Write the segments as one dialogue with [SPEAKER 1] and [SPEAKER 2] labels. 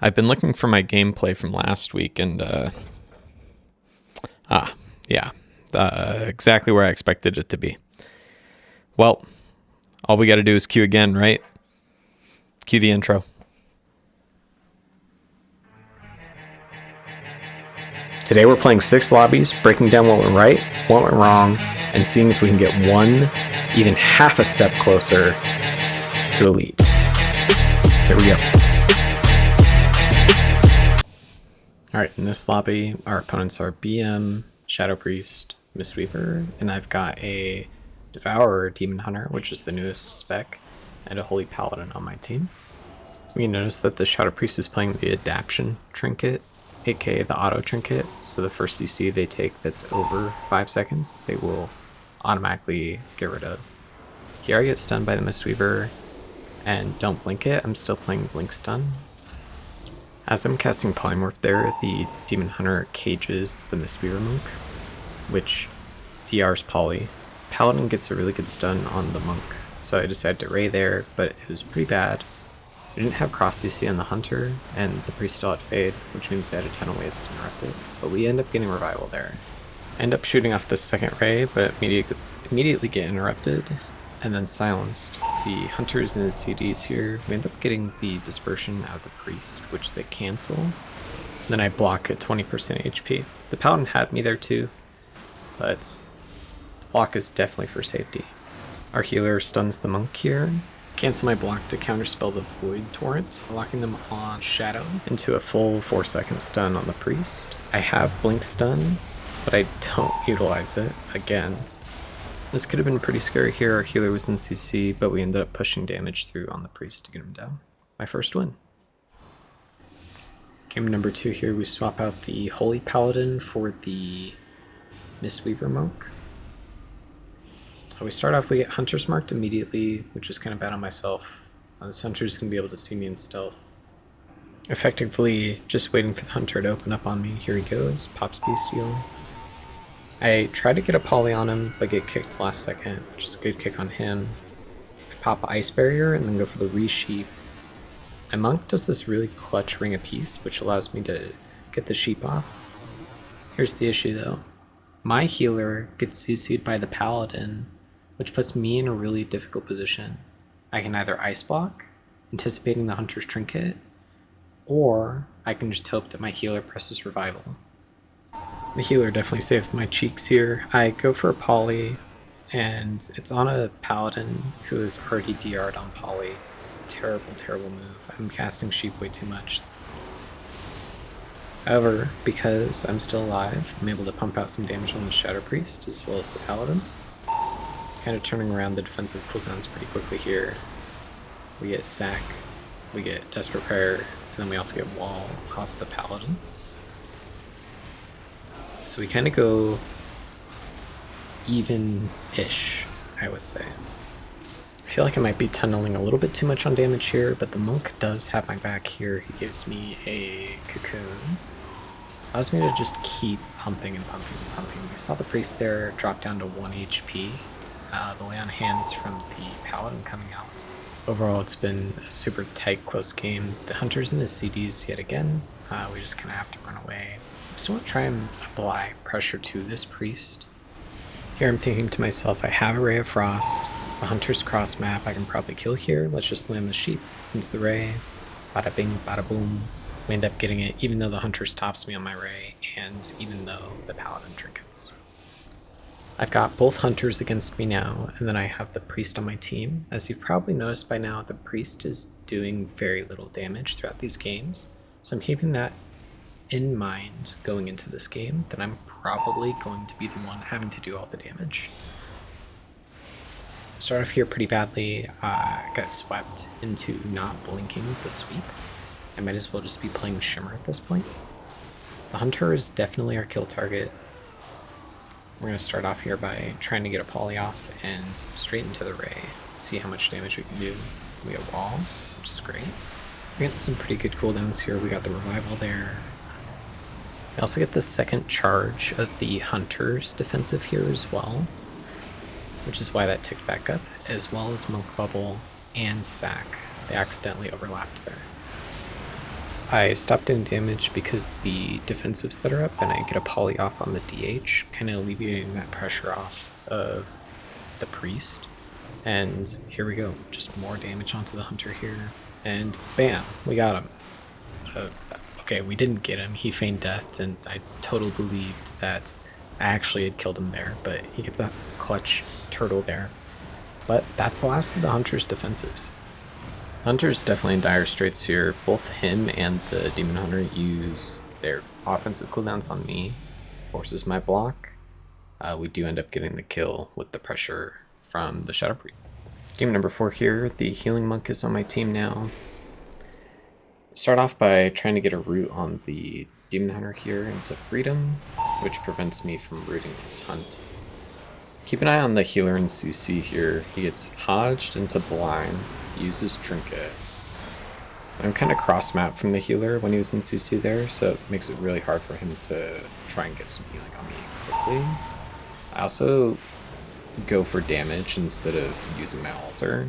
[SPEAKER 1] I've been looking for my gameplay from last week, and exactly where I expected it to be. Well, all we got to do is queue again, right? Cue the intro. Today we're playing 6 lobbies, breaking down what went right, what went wrong, and seeing if we can get one, even half a step closer to Elite. Here we go. Alright, in this lobby, our opponents are BM, Shadow Priest, Mistweaver, and I've got a Devourer Demon Hunter, which is the newest spec, and a Holy Paladin on my team. We notice that the Shadow Priest is playing the Adaption Trinket, aka the Auto Trinket, so the first CC they take that's over 5 seconds, they will automatically get rid of. Here I get stunned by the Mistweaver, and don't blink it, I'm still playing Blink Stun. As I'm casting Polymorph there, the Demon Hunter cages the Mistweaver Monk, which DRs Poly. Paladin gets a really good stun on the Monk, so I decided to Ray there, but it was pretty bad. I didn't have cross CC on the Hunter, and the Priest still had Fade, which means they had a ton of ways to interrupt it, but we end up getting Revival there. I end up shooting off the second Ray, but immediately get interrupted, and then silenced. The Hunters and his CDs here, we end up getting the Dispersion out of the Priest, which they cancel. Then I block at 20% HP. The Paladin had me there too, but the block is definitely for safety. Our healer stuns the Monk here. Cancel my block to counterspell the Void Torrent, locking them on Shadow into a full 4-second stun on the Priest. I have Blink Stun, but I don't utilize it again. This could have been pretty scary here. Our healer was in CC, but we ended up pushing damage through on the Priest to get him down. My first win. Game number 2 here, we swap out the Holy Paladin for the Mistweaver Monk. We start off, we get Hunter's marked immediately, which is kind of bad on myself. This Hunter's going to be able to see me in stealth. Effectively, just waiting for the Hunter to open up on me. Here he goes, pops Bestial. I try to get a poly on him, but get kicked last second, which is a good kick on him. I pop Ice Barrier and then go for the Resheep. My Monk does this really clutch Ring of Peace, which allows me to get the Sheep off. Here's the issue though. My healer gets CC'd by the Paladin, which puts me in a really difficult position. I can either Ice Block, anticipating the Hunter's Trinket, or I can just hope that my healer presses Revival. The healer definitely saved my cheeks here. I go for a poly, and it's on a Paladin who is already DR'd on poly. Terrible, terrible move. I'm casting Sheep way too much. However, because I'm still alive, I'm able to pump out some damage on the Shadow Priest as well as the Paladin. Kind of turning around the defensive cooldowns pretty quickly here. We get Sack, we get Desperate Prayer, and then we also get Wall off the Paladin. So we kind of go even-ish, I would say. I feel like I might be tunneling a little bit too much on damage here, but the Monk does have my back here. He gives me a Cocoon. Allows me to just keep pumping and pumping and pumping. I saw the Priest there drop down to 1 HP. The lay on hands from the Paladin coming out. Overall, it's been a super tight, close game. The Hunter's in his CDs yet again. We just kind of have to run away. I still want to try and apply pressure to this Priest. Here I'm thinking to myself, I have a Ray of Frost, the Hunter's cross map I can probably kill here. Let's just slam the Sheep into the Ray. Bada bing, bada boom. We end up getting it even though the Hunter stops me on my Ray, and even though the Paladin trinkets. I've got both Hunters against me now, and then I have the Priest on my team. As you've probably noticed by now, the Priest is doing very little damage throughout these games, so I'm keeping that in mind going into this game, that I'm probably going to be the one having to do all the damage. Start off here pretty badly. I got swept into not blinking the sweep. I might as well just be playing Shimmer at this point. The Hunter is definitely our kill target. We're going to start off here by trying to get a poly off and straight into the Ray, see how much damage we can do. We get Wall, which is great. We're getting some pretty good cooldowns here. We got the Revival there. We also get the second charge of the Hunter's defensive here as well, which is why that ticked back up, as well as Monk Bubble and Sack. They accidentally overlapped there. I stopped doing damage because the defensives that are up and I get a poly off on the DH, kind of alleviating that pressure off of the priest. And here we go, just more damage onto the hunter here. And bam, we got him. Okay, we didn't get him, he feigned death, and I totally believed that I actually had killed him there, but he gets a clutch turtle there. But that's the last of the hunter's defensives. Hunter's definitely in dire straits here. Both him and the Demon Hunter use their offensive cooldowns on me. Forces my block. We do end up getting the kill with the pressure from the Shadow Priest. Game number 4 here. The Healing Monk is on my team now. Start off by trying to get a root on the Demon Hunter here into Freedom, which prevents me from rooting his hunt. Keep an eye on the healer in CC here. He gets hodged into blind, uses Trinket. I'm kind of cross-mapped from the healer when he was in CC there, so it makes it really hard for him to try and get some healing on me quickly. I also go for damage instead of using my altar.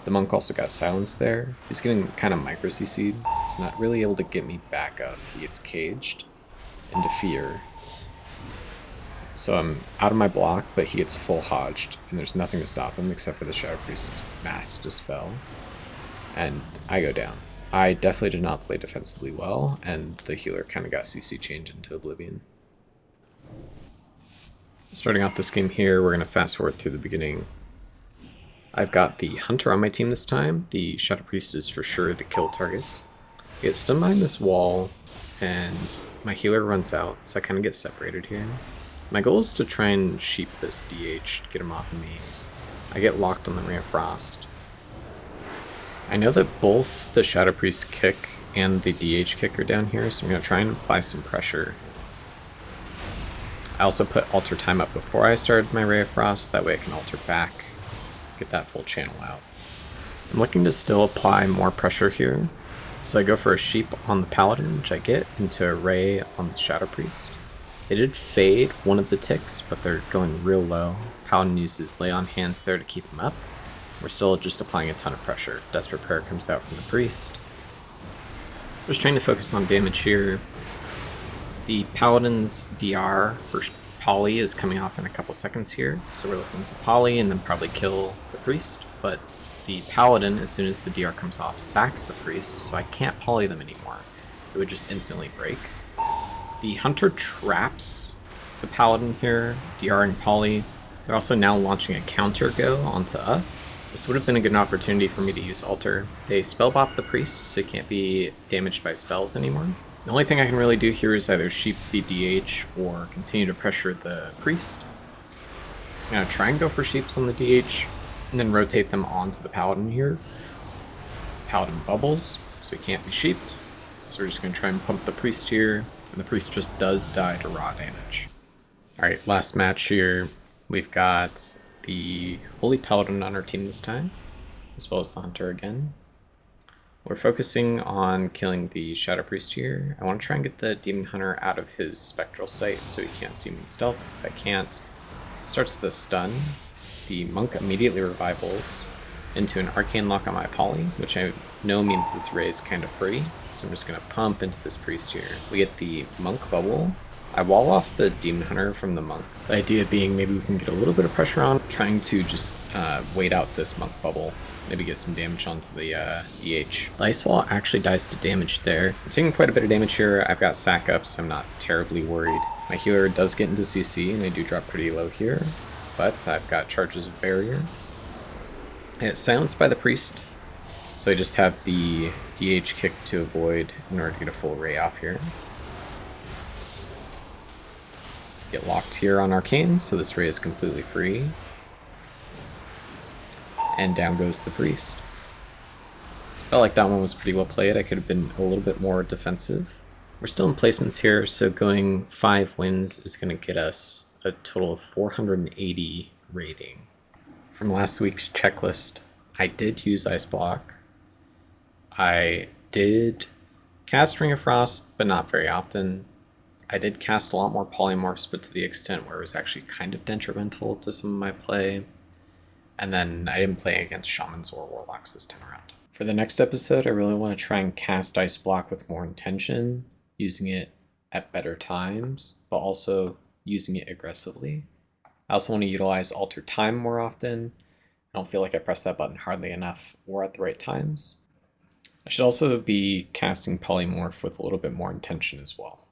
[SPEAKER 1] The monk also got silenced there. He's getting kind of micro CC'd. He's not really able to get me back up. He gets caged into fear. So I'm out of my block, but he gets full hodged, and there's nothing to stop him except for the Shadow Priest's Mass Dispel. And I go down. I definitely did not play defensively well, and the healer kind of got CC chained into Oblivion. Starting off this game here, we're going to fast forward through the beginning. I've got the Hunter on my team this time. The Shadow Priest is for sure the kill target. I get stunned behind this wall, and my healer runs out, so I kind of get separated here. My goal is to try and sheep this DH, get him off of me. I get locked on the Ray of Frost. I know that both the Shadow Priest kick and the DH kick are down here, so I'm going to try and apply some pressure. I also put altar time up before I started my Ray of Frost, that way I can altar back, get that full channel out. I'm looking to still apply more pressure here, so I go for a sheep on the Paladin, which I get, into a Ray on the Shadow Priest. They did fade one of the ticks, but they're going real low. Paladin uses Lay on Hands there to keep him up. We're still just applying a ton of pressure. Desperate Prayer comes out from the Priest. Just trying to focus on damage here. The Paladin's DR for Poly is coming off in a couple seconds here, so we're looking to Poly and then probably kill the Priest, but the Paladin, as soon as the DR comes off, sacks the Priest, so I can't Poly them anymore. It would just instantly break. The Hunter traps the Paladin here, DR and Poly. They're also now launching a counter go onto us. This would have been a good opportunity for me to use Altar. They spellbop the Priest, so he can't be damaged by spells anymore. The only thing I can really do here is either sheep the DH or continue to pressure the Priest. I'm going to try and go for sheeps on the DH, and then rotate them onto the Paladin here. Paladin bubbles, so he can't be sheeped. So we're just going to try and pump the Priest here. And the Priest just does die to raw damage. Alright, last match here. We've got the Holy Paladin on our team this time, as well as the Hunter again. We're focusing on killing the Shadow Priest here. I want to try and get the Demon Hunter out of his Spectral Sight so he can't see me in stealth. If I can't, it starts with a stun. The Monk immediately revivals into an Arcane Lock on my Poly, which I know means this Ray is kind of free. So I'm just going to pump into this Priest here. We get the Monk bubble. I wall off the Demon Hunter from the Monk. The idea being maybe we can get a little bit of pressure on, trying to just wait out this Monk bubble. Maybe get some damage onto the DH. The Ice Wall actually dies to damage there. I'm taking quite a bit of damage here. I've got sack up, so I'm not terribly worried. My healer does get into CC, and I do drop pretty low here. But I've got charges of barrier. It's silenced by the Priest, so I just have the DH kick to avoid in order to get a full Ray off here. Get locked here on Arcane, so this Ray is completely free. And down goes the Priest. Felt like that one was pretty well played. I could have been a little bit more defensive. We're still in placements here, so going 5 wins is going to get us a total of 480 rating. From last week's checklist, I did use Ice Block. I did cast Ring of Frost, but not very often. I did cast a lot more Polymorphs, but to the extent where it was actually kind of detrimental to some of my play. And then I didn't play against Shamans or Warlocks this time around. For For the next episode, I really want to try and cast Ice Block with more intention, using it at better times, but also using it aggressively. I also want to utilize Alter Time more often. I don't feel like I press that button hardly enough or at the right times. I should also be casting Polymorph with a little bit more intention as well.